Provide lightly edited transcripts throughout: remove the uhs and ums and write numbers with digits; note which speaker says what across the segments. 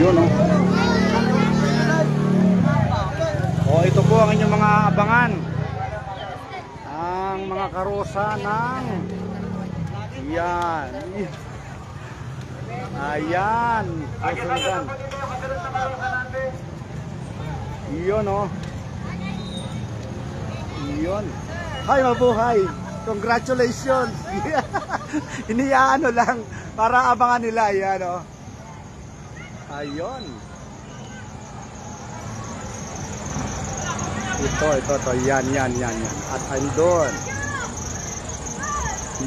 Speaker 1: Yun o. O, ito po ang inyong mga abangan. Ang mga karosa ng yan. Ayan. Kasundan. Yun o. Yun. Hi, mabuhay. Congratulations. Iniyaano lang para abangan nila. Yan o. Ayun. Ito. Yan. At andun.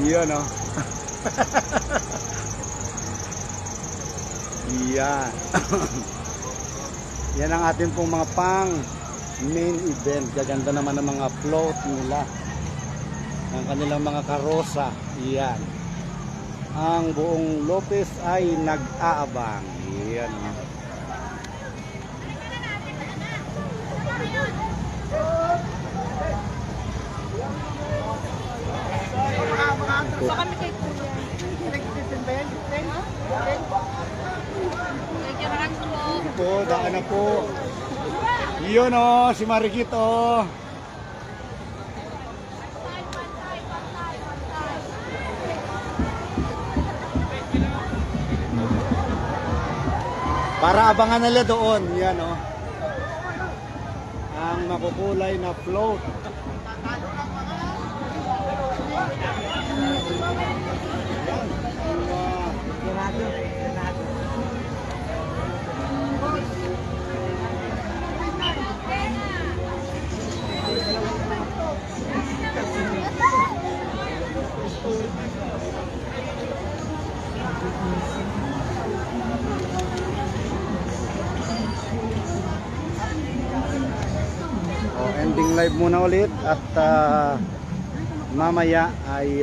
Speaker 1: Yun o. Yan. Yan ang ating pong mga pang main event. Gaganda naman ang mga float nila. Ang kanilang mga karosa. Yan. Ang buong Lopez ay nag-aabang. Yan.
Speaker 2: Sa kami kay Kuya.
Speaker 1: Po, daan na po. Yun o, si Marikito. Para abangan nila doon. Yan o. Ang makukulay na float. Ending live muna ulit at mamaya ay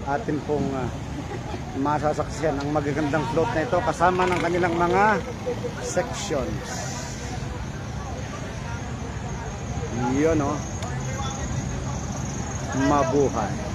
Speaker 1: atin pong masasaksihan ang magagandang float na ito kasama ng kanilang mga sections. Yun o. Mabuhay.